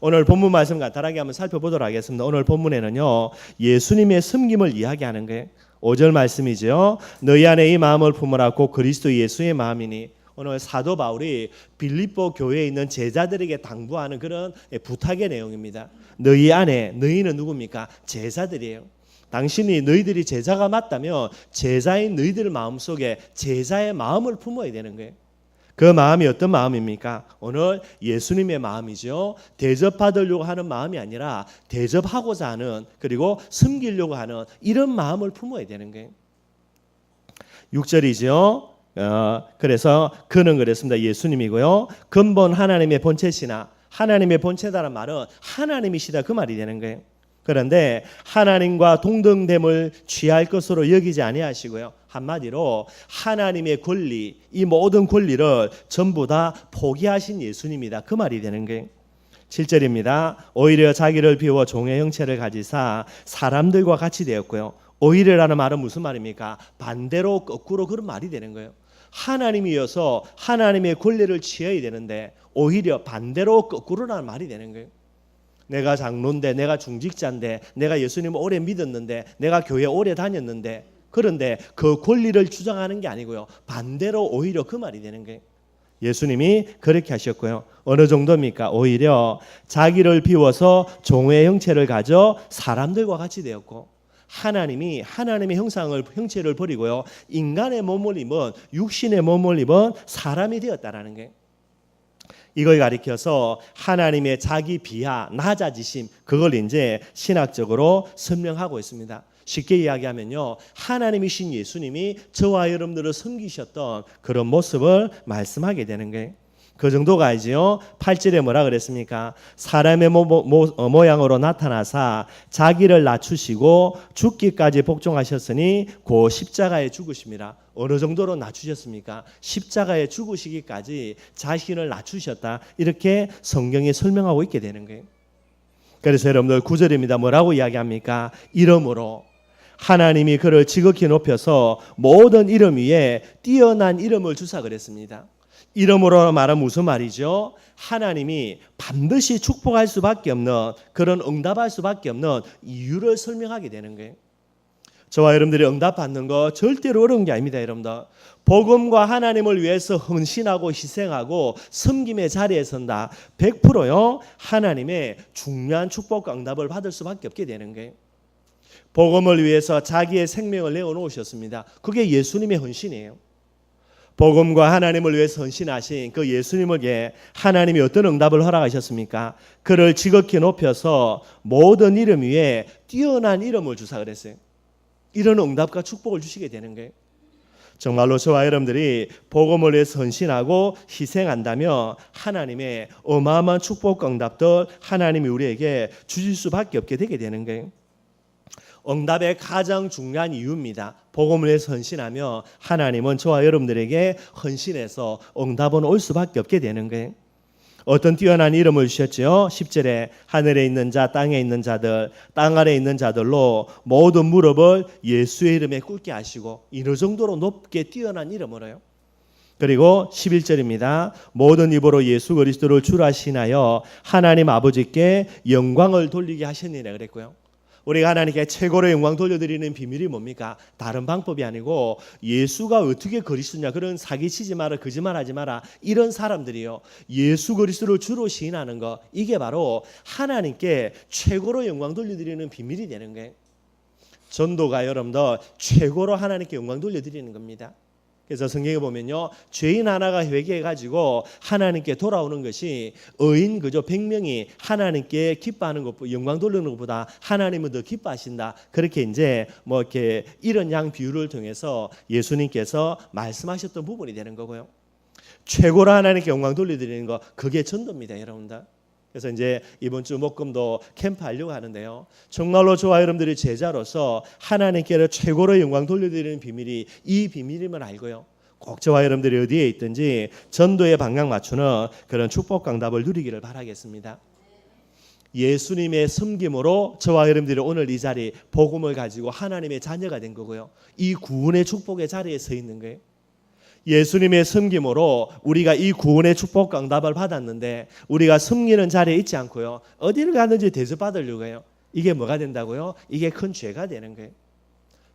오늘 본문 말씀 간단하게 한번 살펴보도록 하겠습니다. 오늘 본문에는요 예수님의 섬김을 이야기하는 거예요. 5절 말씀이죠. 너희 안에 이 마음을 품으라 곧 그리스도 예수의 마음이니. 오늘 사도 바울이 빌립보 교회에 있는 제자들에게 당부하는 그런 부탁의 내용입니다. 너희 안에, 너희는 누굽니까? 제자들이에요. 당신이 너희들이 제자가 맞다면 제자인 너희들 마음속에 제자의 마음을 품어야 되는 거예요. 그 마음이 어떤 마음입니까? 오늘 예수님의 마음이죠. 대접받으려고 하는 마음이 아니라 대접하고자 하는, 그리고 섬기려고 하는 이런 마음을 품어야 되는 거예요. 6절이죠. 그래서 그는 그랬습니다. 예수님이고요. 근본 하나님의 본체시나, 하나님의 본체다라는 말은 하나님이시다 그 말이 되는 거예요. 그런데 하나님과 동등됨을 취할 것으로 여기지 아니하시고요. 한마디로 하나님의 권리, 이 모든 권리를 전부 다 포기하신 예수님이다 그 말이 되는 거예요. 7절입니다. 오히려 자기를 비워 종의 형체를 가지사 사람들과 같이 되었고요. 오히려라는 말은 무슨 말입니까? 반대로 거꾸로 그런 말이 되는 거예요. 하나님이어서 하나님의 권리를 취해야 되는데 오히려 반대로 거꾸로라는 말이 되는 거예요. 내가 장로인데, 내가 중직자인데, 내가 예수님을 오래 믿었는데, 내가 교회 오래 다녔는데, 그런데 그 권리를 주장하는 게 아니고요 반대로 오히려 그 말이 되는 거예요. 예수님이 그렇게 하셨고요. 어느 정도입니까? 오히려 자기를 비워서 종의 형체를 가져 사람들과 같이 되었고, 하나님이 하나님의 형체를 버리고요 인간의 몸을 입은, 육신의 몸을 입은 사람이 되었다라는 게, 이걸 가리켜서 하나님의 자기 비하, 낮아지심, 그걸 이제 신학적으로 설명하고 있습니다. 쉽게 이야기하면요 하나님이신 예수님이 저와 여러분들을 섬기셨던 그런 모습을 말씀하게 되는 거예요. 그 정도가 아니지요. 8절에 뭐라 그랬습니까? 사람의 모양으로 나타나사 자기를 낮추시고 죽기까지 복종하셨으니 그 십자가에 죽으심이라. 어느 정도로 낮추셨습니까? 십자가에 죽으시기까지 자신을 낮추셨다. 이렇게 성경이 설명하고 있게 되는 거예요. 그래서 여러분들 9절입니다. 뭐라고 이야기합니까? 이름으로 하나님이 그를 지극히 높여서 모든 이름 위에 뛰어난 이름을 주사 그랬습니다. 이름으로 말은 무슨 말이죠? 하나님이 반드시 축복할 수밖에 없는, 그런 응답할 수밖에 없는 이유를 설명하게 되는 거예요. 저와 여러분들이 응답받는 거 절대로 어려운 게 아닙니다. 여러분들 복음과 하나님을 위해서 헌신하고 희생하고 섬김의 자리에 선다 100%요 하나님의 중요한 축복과 응답을 받을 수밖에 없게 되는 거예요. 복음을 위해서 자기의 생명을 내어놓으셨습니다. 그게 예수님의 헌신이에요. 복음과 하나님을 위해서 헌신하신 그 예수님에게 하나님이 어떤 응답을 허락하셨습니까? 그를 지극히 높여서 모든 이름 위에 뛰어난 이름을 주사 그랬어요. 이런 응답과 축복을 주시게 되는 거예요. 정말로 저와 여러분들이 복음을 위해서 헌신하고 희생한다면 하나님의 어마어마한 축복과 응답들 하나님이 우리에게 주실 수밖에 없게 되게 되는 거예요. 응답의 가장 중요한 이유입니다. 복음을 위해서 헌신하며 하나님은 저와 여러분들에게 헌신해서 응답은 올 수밖에 없게 되는 거예요. 어떤 뛰어난 이름을 주셨죠? 10절에 하늘에 있는 자, 땅에 있는 자들, 땅 아래에 있는 자들로 모든 무릎을 예수의 이름에 꿇게 하시고, 이런 정도로 높게 뛰어난 이름으로요. 그리고 11절입니다. 모든 입으로 예수 그리스도를 주라 시인하여 하나님 아버지께 영광을 돌리게 하셨느니라 그랬고요. 우리가 하나님께 최고로 영광 돌려드리는 비밀이 뭡니까? 다른 방법이 아니고 예수가 어떻게 그리스도냐, 그런 사기치지 마라, 거짓말하지 마라, 이런 사람들이요, 예수 그리스도를 주로 시인하는 거, 이게 바로 하나님께 최고로 영광 돌려드리는 비밀이 되는 거예요. 전도가 여러분들 최고로 하나님께 영광 돌려드리는 겁니다. 그래서 성경에 보면요, 죄인 하나가 회개해가지고 하나님께 돌아오는 것이 의인 그저 100명이 하나님께 기뻐하는 것, 영광 돌리는 것보다 하나님은 더 기뻐하신다. 그렇게 이제 뭐 이렇게 이런 양 비유를 통해서 예수님께서 말씀하셨던 부분이 되는 거고요. 최고로 하나님께 영광 돌려드리는 거, 그게 전도입니다, 여러분들. 그래서 이제 이번 주 목금도 캠프 하려고 하는데요, 정말로 저와 여러분들이 제자로서 하나님께 최고로 영광 돌려드리는 비밀이 이 비밀임을 알고요, 꼭 저와 여러분들이 어디에 있든지 전도의 방향 맞추는 그런 축복 강답을 누리기를 바라겠습니다. 예수님의 섬김으로 저와 여러분들이 오늘 이 자리 복음을 가지고 하나님의 자녀가 된 거고요, 이 구원의 축복의 자리에 서 있는 거예요. 예수님의 섬김으로 우리가 이 구원의 축복 강답을 받았는데, 우리가 섬기는 자리에 있지 않고요, 어디를 가든지 대접받으려고 해요. 이게 뭐가 된다고요? 이게 큰 죄가 되는 거예요.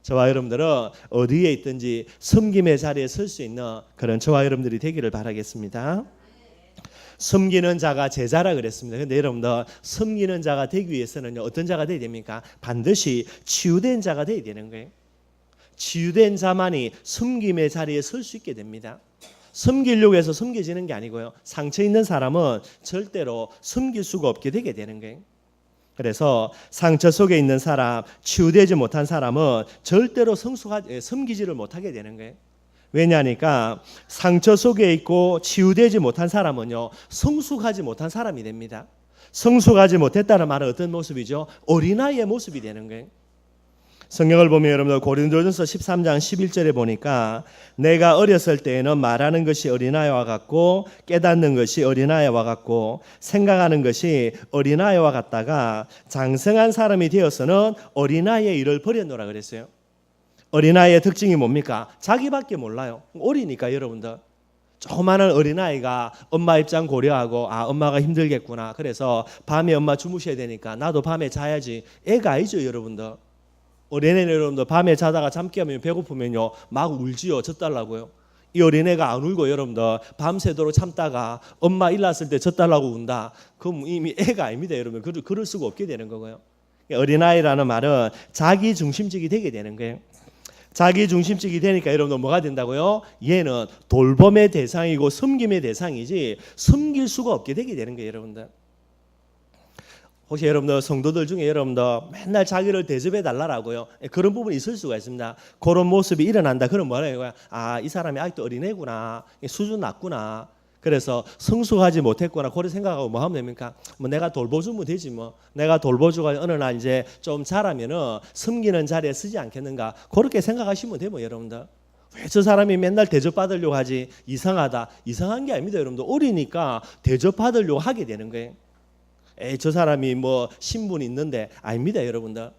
저와 여러분들은 어디에 있든지 섬김의 자리에 설 수 있는 그런 저와 여러분들이 되기를 바라겠습니다. 섬기는 자가 제자라 그랬습니다. 그런데 여러분들, 섬기는 자가 되기 위해서는 어떤 자가 되어야 됩니까? 반드시 치유된 자가 되어야 되는 거예요. 치유된 자만이 섬김의 자리에 설 수 있게 됩니다. 섬기려고 해서 섬겨지는 게 아니고요, 상처 있는 사람은 절대로 섬길 수가 없게 되게 되는 거예요. 그래서 상처 속에 있는 사람, 치유되지 못한 사람은 절대로 섬기지를 못하게 되는 거예요. 왜냐하니까 상처 속에 있고 치유되지 못한 사람은요, 성숙하지 못한 사람이 됩니다. 성숙하지 못했다는 말은 어떤 모습이죠? 어린아이의 모습이 되는 거예요. 성경을 보면 여러분들 고린도전서 13장 11절에 보니까, 내가 어렸을 때에는 말하는 것이 어린아이와 같고 깨닫는 것이 어린아이와 같고 생각하는 것이 어린아이와 같다가 장성한 사람이 되어서는 어린아이의 일을 버렸노라 그랬어요. 어린아이의 특징이 뭡니까? 자기밖에 몰라요. 어리니까 여러분들. 조그마한 어린아이가 엄마 입장 고려하고, 아, 엄마가 힘들겠구나, 그래서 밤에 엄마 주무셔야 되니까 나도 밤에 자야지. 애가 아니죠, 여러분들. 어린애는 여러분들 밤에 자다가 잠 깨면 배고프면요 막 울지요. 젖달라고요. 이 어린애가 안 울고 여러분들 밤새도록 참다가 엄마 일났을 때 젖달라고 운다, 그럼 이미 애가 아닙니다, 여러분. 그럴 수가 없게 되는 거고요. 어린아이라는 말은 자기 중심적이 되게 되는 거예요. 자기 중심적이 되니까 여러분들 뭐가 된다고요? 얘는 돌봄의 대상이고 섬김의 대상이지 섬길 수가 없게 되게 되는 거예요, 여러분들. 혹시 여러분들 성도들 중에 여러분들 맨날 자기를 대접해 달라라고요, 그런 부분이 있을 수가 있습니다. 그런 모습이 일어난다. 그럼 뭐라고요? 아, 이 사람이 아직도 어린애구나, 수준 낮구나, 그래서 성숙하지 못했구나, 그렇게 생각하고 뭐 하면 됩니까? 뭐 내가 돌보주면 되지, 뭐 내가 돌보주고 어느 날 이제 좀 자라면은 섬기는 자리에 서지 않겠는가, 그렇게 생각하시면 돼요, 여러분들. 왜 저 사람이 맨날 대접받으려고 하지? 이상하다. 이상한 게 아닙니다, 여러분들. 어리니까 대접받으려고 하게 되는 거예요. 저 사람이 뭐 신분이 있는데, 아닙니다, 여러분들.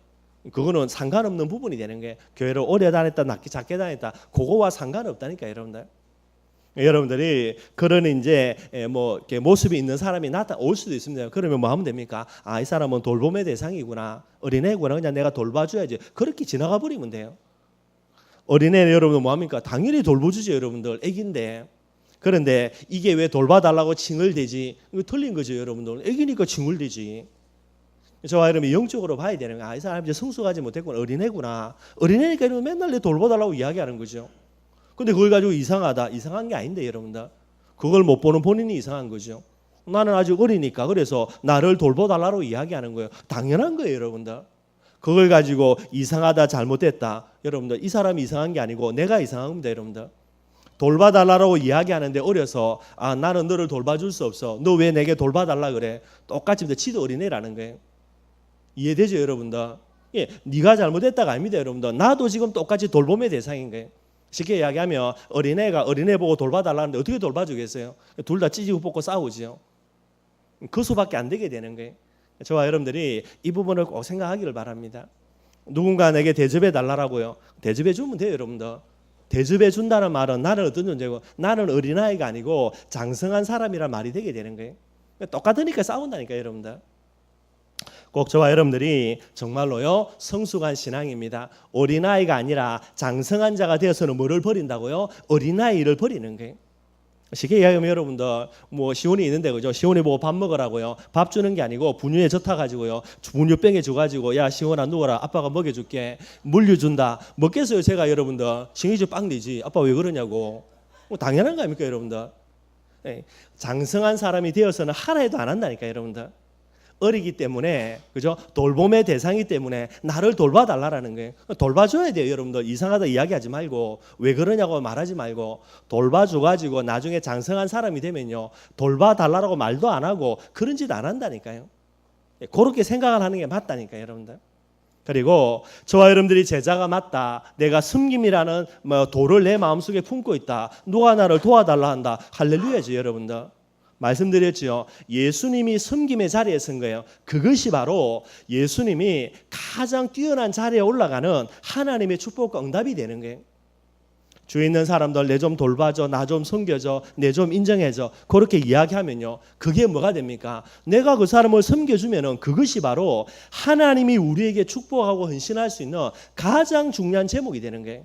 그거는 상관없는 부분이 되는 거예요. 교회를 오래 다녔다, 작게 다녔다, 그거와 상관없다니까, 여러분들. 여러분들이 그런 이제 뭐 이렇게 모습이 있는 사람이 올 수도 있습니다. 그러면 뭐 하면 됩니까? 아, 이 사람은 돌봄의 대상이구나, 어린애구나, 그냥 내가 돌봐줘야지, 그렇게 지나가 버리면 돼요. 어린애 여러분들 뭐 합니까? 당연히 돌봐주죠, 여러분들. 애기인데. 그런데 이게 왜 돌봐달라고 칭얼대지? 이거 틀린 거죠, 여러분들. 애기니까 칭얼대지. 저와 여러분이 영적으로 봐야 되는 거야. 아, 이 사람 이제 성숙하지 못했구나, 어린애구나. 어린애니까 이러면 맨날 내 돌봐달라고 이야기하는 거죠. 근데 그걸 가지고 이상하다, 이상한 게 아닌데, 여러분들. 그걸 못 보는 본인이 이상한 거죠. 나는 아직 어리니까 그래서 나를 돌봐달라고 이야기하는 거예요. 당연한 거예요, 여러분들. 그걸 가지고 이상하다, 잘못됐다, 여러분들, 이 사람이 이상한 게 아니고 내가 이상한 겁니다, 여러분들. 돌봐달라고 이야기하는데 어려서, 아, 나는 너를 돌봐줄 수 없어, 너 왜 내게 돌봐달라 그래, 똑같이 지도 어린애라는 거예요. 이해되죠, 여러분들? 예, 네가 잘못했다가 아닙니다, 여러분들. 나도 지금 똑같이 돌봄의 대상인 거예요. 쉽게 이야기하면 어린애가 어린애 보고 돌봐달라는데 어떻게 돌봐주겠어요? 둘 다 찌지고 뽑고 싸우지요. 그 수밖에 안 되게 되는 거예요. 저와 여러분들이 이 부분을 꼭 생각하기를 바랍니다. 누군가 내게 대접해 달라고요. 대접해 주면 돼요, 여러분들. 대접해 준다는 말은 나는 어떤 존재고, 나는 어린아이가 아니고 장성한 사람이란 말이 되게 되는 거예요. 똑같으니까 싸운다니까, 여러분들. 꼭 저와 여러분들이 정말로요 성숙한 신앙입니다. 어린아이가 아니라 장성한 자가 되어서는 뭐를 버린다고요? 어린아이를 버리는 거예요. 쉽게 이야기하면 여러분들 뭐 시온이 있는데 그죠? 시온이 보고 밥 먹으라고요. 밥 주는 게 아니고 분유에 젖어 가지고요. 분유병에 줘 가지고 야 시온아 누워라. 아빠가 먹여 줄게. 물려 준다. 먹겠어요, 제가 여러분들. 싱이지 빵 되지. 아빠 왜 그러냐고. 뭐 당연한 거 아닙니까, 여러분들? 예. 장성한 사람이 되어서는 하나 해도 안 한다니까, 여러분들. 어리기 때문에 그죠? 돌봄의 대상이기 때문에 나를 돌봐달라는 거예요. 돌봐줘야 돼요, 여러분들. 이상하다 이야기하지 말고 왜 그러냐고 말하지 말고 돌봐줘가지고 나중에 장성한 사람이 되면요 돌봐달라고 말도 안 하고 그런 짓 안 한다니까요. 그렇게 생각을 하는 게 맞다니까요, 여러분들. 그리고 저와 여러분들이 제자가 맞다. 내가 섬김이라는 도를 내 마음속에 품고 있다. 누가 나를 도와달라 한다. 할렐루야죠, 여러분들. 말씀드렸죠. 예수님이 섬김의 자리에 선 거예요. 그것이 바로 예수님이 가장 뛰어난 자리에 올라가는 하나님의 축복과 응답이 되는 거예요. 주위 있는 사람들 내 좀 돌봐줘, 나 좀 섬겨줘, 내 좀 인정해줘. 그렇게 이야기하면요. 그게 뭐가 됩니까? 내가 그 사람을 섬겨주면은 그것이 바로 하나님이 우리에게 축복하고 헌신할 수 있는 가장 중요한 제목이 되는 거예요.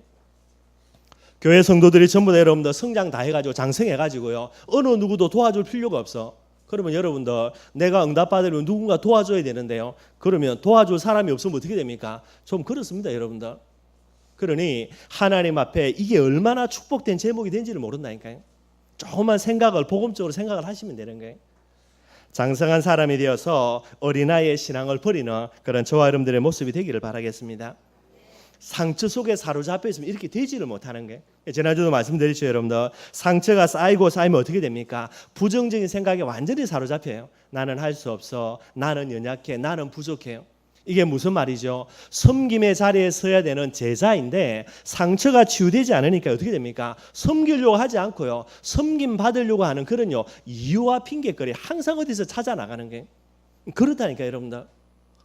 교회 성도들이 전부 다 여러분들 성장 다 해가지고 장성해가지고요. 어느 누구도 도와줄 필요가 없어. 그러면 여러분들 내가 응답받으려면 누군가 도와줘야 되는데요. 그러면 도와줄 사람이 없으면 어떻게 됩니까? 좀 그렇습니다, 여러분들. 그러니 하나님 앞에 이게 얼마나 축복된 제목이 된지를 모른다니까요. 조금만 생각을 복음적으로 생각을 하시면 되는 거예요. 장성한 사람이 되어서 어린아이의 신앙을 버리는 그런 저와 여러분들의 모습이 되기를 바라겠습니다. 상처 속에 사로잡혀 있으면 이렇게 되지를 못하는 거예요. 지난주도 말씀드렸죠, 여러분들. 상처가 쌓이고 쌓이면 어떻게 됩니까? 부정적인 생각에 완전히 사로잡혀요. 나는 할 수 없어. 나는 연약해. 나는 부족해요. 이게 무슨 말이죠? 섬김의 자리에 서야 되는 제자인데 상처가 치유되지 않으니까 어떻게 됩니까? 섬기려고 하지 않고요. 섬김 받으려고 하는 그런요 이유와 핑계거리 항상 어디서 찾아 나가는 게 그렇다니까, 여러분들.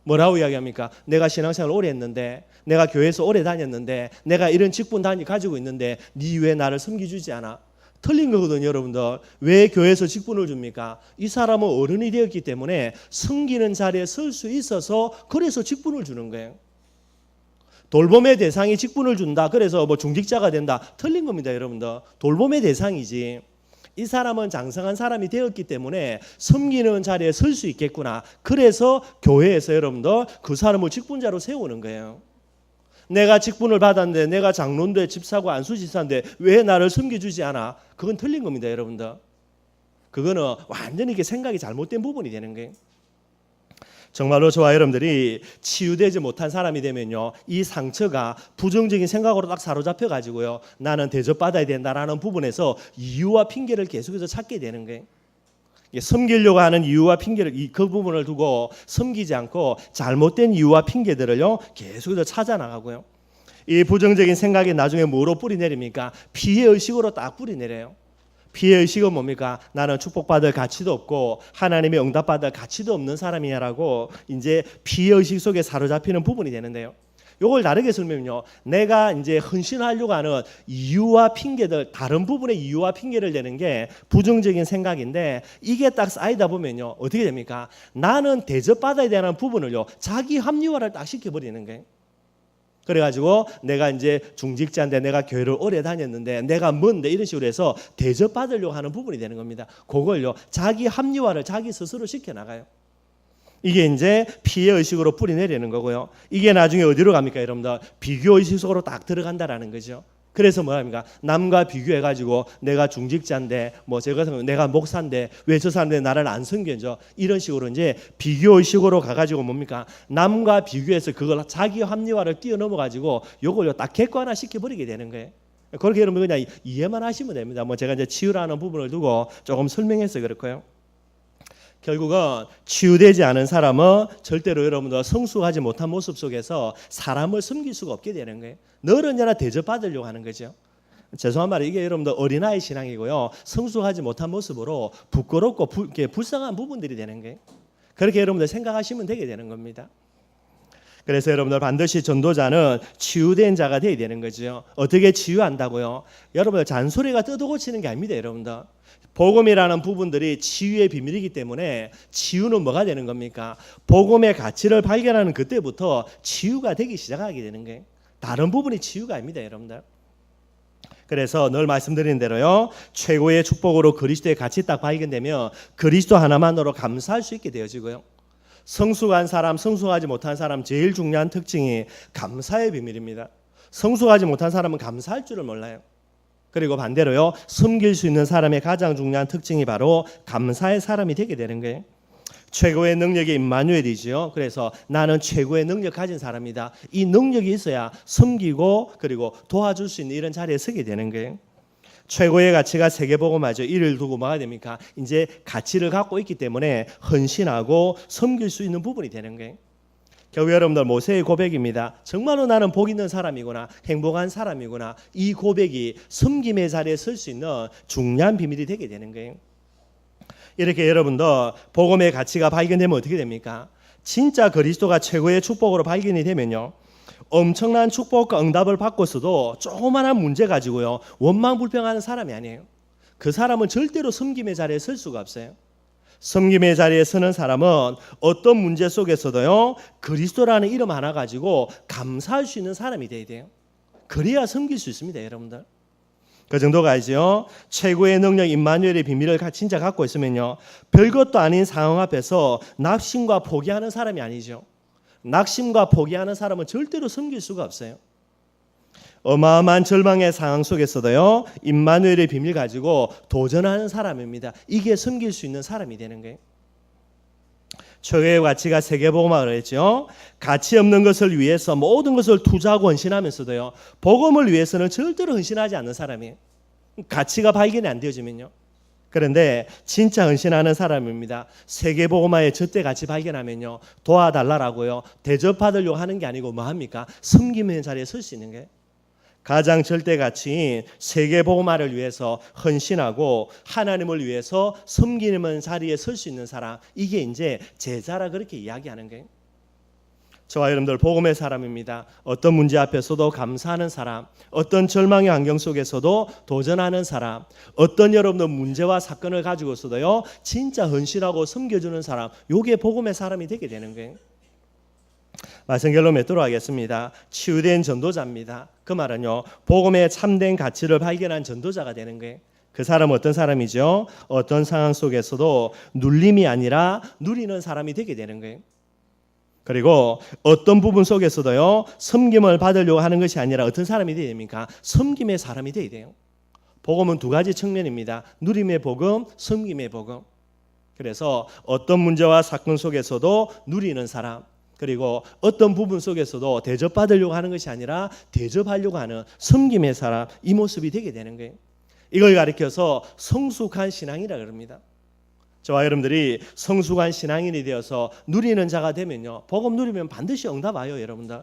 뭐라고 이야기합니까? 내가 신앙생활 오래 했는데, 내가 교회에서 오래 다녔는데, 내가 이런 직분 가지고 있는데 네 왜 나를 섬기주지 않아? 틀린 거거든요, 여러분들. 왜 교회에서 직분을 줍니까? 이 사람은 어른이 되었기 때문에 섬기는 자리에 설 수 있어서 그래서 직분을 주는 거예요. 돌봄의 대상이 직분을 준다. 그래서 뭐 중직자가 된다. 틀린 겁니다, 여러분들. 돌봄의 대상이지. 이 사람은 장성한 사람이 되었기 때문에 섬기는 자리에 설 수 있겠구나. 그래서 교회에서 여러분들 그 사람을 직분자로 세우는 거예요. 내가 직분을 받았는데 내가 장로인데 집사고 안수집사인데 왜 나를 섬겨주지 않아? 그건 틀린 겁니다, 여러분들. 그거는 완전히 이게 생각이 잘못된 부분이 되는 거예요. 정말로 저와 여러분들이 치유되지 못한 사람이 되면요 이 상처가 부정적인 생각으로 딱 사로잡혀 가지고요 나는 대접받아야 된다라는 부분에서 이유와 핑계를 계속해서 찾게 되는 거예요. 섬기려고 하는 이유와 핑계를 그 부분을 두고 섬기지 않고 잘못된 이유와 핑계들을요 계속해서 찾아 나가고요. 이 부정적인 생각이 나중에 뭐로 뿌리내립니까? 피해의식으로 딱 뿌리내려요. 피해의식은 뭡니까? 나는 축복받을 가치도 없고 하나님의 응답받을 가치도 없는 사람이냐라고 이제 피해의식 속에 사로잡히는 부분이 되는데요. 이걸 다르게 설명요. 내가 이제 헌신하려고 하는 이유와 핑계들, 다른 부분의 이유와 핑계를 내는 게 부정적인 생각인데 이게 딱 쌓이다 보면요. 어떻게 됩니까? 나는 대접받아야 되는 부분을요. 자기 합리화를 딱 시켜버리는 거예요. 그래가지고 내가 이제 중직자인데 내가 교회를 오래 다녔는데 내가 뭔데 이런 식으로 해서 대접받으려고 하는 부분이 되는 겁니다. 그걸요. 자기 합리화를 자기 스스로 시켜나가요. 이게 이제 피해의식으로 뿌리내리는 거고요. 이게 나중에 어디로 갑니까, 여러분들? 비교의식 속으로 딱 들어간다라는 거죠. 그래서 뭐합니까? 남과 비교해가지고 내가 중직자인데 뭐 제가 내가 목사인데 왜 저 사람들이 나를 안 섬겨줘? 이런 식으로 이제 비교의식으로 가가지고 뭡니까? 남과 비교해서 그걸 자기 합리화를 뛰어넘어가지고 요걸요 딱 객관화 시켜버리게 되는 거예요. 그렇게 여러분 그냥 이해만 하시면 됩니다. 뭐 제가 이제 치유라는 부분을 두고 조금 설명해서 그렇고요. 결국은 치유되지 않은 사람은 절대로 여러분들 성숙하지 못한 모습 속에서 사람을 섬길 수가 없게 되는 거예요. 늘 언제나 대접받으려고 하는 거죠. 죄송한 말이 이게 여러분들 어린아이 신앙이고요. 성숙하지 못한 모습으로 부끄럽고 불쌍한 부분들이 되는 거예요. 그렇게 여러분들 생각하시면 되게 되는 겁니다. 그래서 여러분들 반드시 전도자는 치유된 자가 되어야 되는 거죠. 어떻게 치유한다고요? 여러분들 잔소리가 뜯어고치는 게 아닙니다. 여러분들 복음이라는 부분들이 치유의 비밀이기 때문에 치유는 뭐가 되는 겁니까? 복음의 가치를 발견하는 그때부터 치유가 되기 시작하게 되는 거예요. 다른 부분이 치유가 아닙니다. 여러분들. 그래서 늘 말씀드린 대로요, 최고의 축복으로 그리스도의 가치 딱 발견되면 그리스도 하나만으로 감사할 수 있게 되어지고요. 성숙한 사람, 성숙하지 못한 사람 제일 중요한 특징이 감사의 비밀입니다. 성숙하지 못한 사람은 감사할 줄을 몰라요. 그리고 반대로요, 섬길 수 있는 사람의 가장 중요한 특징이 바로 감사의 사람이 되게 되는 거예요. 최고의 능력이 임마누엘이죠. 그래서 나는 최고의 능력 가진 사람이다. 이 능력이 있어야 섬기고 그리고 도와줄 수 있는 이런 자리에 서게 되는 거예요. 최고의 가치가 세계복음화죠. 이를 두고 뭐가 됩니까? 이제 가치를 갖고 있기 때문에 헌신하고 섬길 수 있는 부분이 되는 거예요. 결국 여러분들 모세의 고백입니다. 정말로 나는 복 있는 사람이구나, 행복한 사람이구나. 이 고백이 섬김의 자리에 설 수 있는 중요한 비밀이 되게 되는 거예요. 이렇게 여러분들 복음의 가치가 발견되면 어떻게 됩니까? 진짜 그리스도가 최고의 축복으로 발견이 되면요, 엄청난 축복과 응답을 받고서도 조그마한 문제 가지고요 원망불평하는 사람이 아니에요. 그 사람은 절대로 섬김의 자리에 설 수가 없어요. 섬김의 자리에 서는 사람은 어떤 문제 속에서도요 그리스도라는 이름 하나 가지고 감사할 수 있는 사람이 돼야 돼요. 그래야 섬길 수 있습니다. 여러분들 그 정도가 아니죠. 최고의 능력 임마누엘의 비밀을 진짜 갖고 있으면요, 별것도 아닌 상황 앞에서 낙심과 포기하는 사람이 아니죠. 낙심과 포기하는 사람은 절대로 섬길 수가 없어요. 어마어마한 절망의 상황 속에서도요 임마누엘의 비밀 가지고 도전하는 사람입니다. 이게 섬길 수 있는 사람이 되는 거예요. 최고의 가치가 세계복음화를 했죠. 가치 없는 것을 위해서 모든 것을 투자하고 헌신하면서도요 복음을 위해서는 절대로 헌신하지 않는 사람이에요. 가치가 발견이 안 되어지면요. 그런데 진짜 헌신하는 사람입니다. 세계복음화의 절대 가치 발견하면요 도와달라라고요 대접받으려고 하는 게 아니고 뭐합니까? 섬기는 자리에 설 수 있는 거예요. 가장 절대 가치인 세계복음화를 위해서 헌신하고 하나님을 위해서 섬기는 자리에 설 수 있는 사람, 이게 이제 제자라 그렇게 이야기하는 거예요. 저와 여러분들 복음의 사람입니다. 어떤 문제 앞에서도 감사하는 사람, 어떤 절망의 환경 속에서도 도전하는 사람, 어떤 여러분들 문제와 사건을 가지고서도요 진짜 헌신하고 섬겨주는 사람, 요게 복음의 사람이 되게 되는 거예요. 말씀 결론 맺도록 하겠습니다. 치유된 전도자입니다. 그 말은요 복음의 참된 가치를 발견한 전도자가 되는 거예요. 그 사람은 어떤 사람이죠? 어떤 상황 속에서도 눌림이 아니라 누리는 사람이 되게 되는 거예요. 그리고 어떤 부분 속에서도요 섬김을 받으려고 하는 것이 아니라 어떤 사람이 되어야 됩니까? 섬김의 사람이 되어야 돼요. 복음은 두 가지 측면입니다. 누림의 복음, 섬김의 복음. 그래서 어떤 문제와 사건 속에서도 누리는 사람, 그리고 어떤 부분 속에서도 대접받으려고 하는 것이 아니라 대접하려고 하는 섬김의 사람, 이 모습이 되게 되는 거예요. 이걸 가리켜서 성숙한 신앙이라 그럽니다. 저와 여러분들이 성숙한 신앙인이 되어서 누리는 자가 되면요 복음 누리면 반드시 응답 와요. 여러분들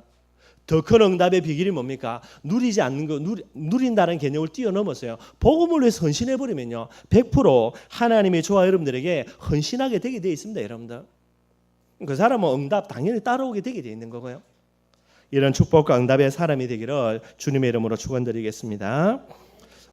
더 큰 응답의 비결이 뭡니까? 누리지 않는 거, 누린다는 개념을 뛰어넘었어요. 복음을 위해서 헌신해버리면요 100% 하나님이 저와 여러분들에게 헌신하게 되게 되어 있습니다. 여러분들 그 사람은 응답 당연히 따라오게 되게 되어 있는 거고요. 이런 축복과 응답의 사람이 되기를 주님의 이름으로 축원드리겠습니다.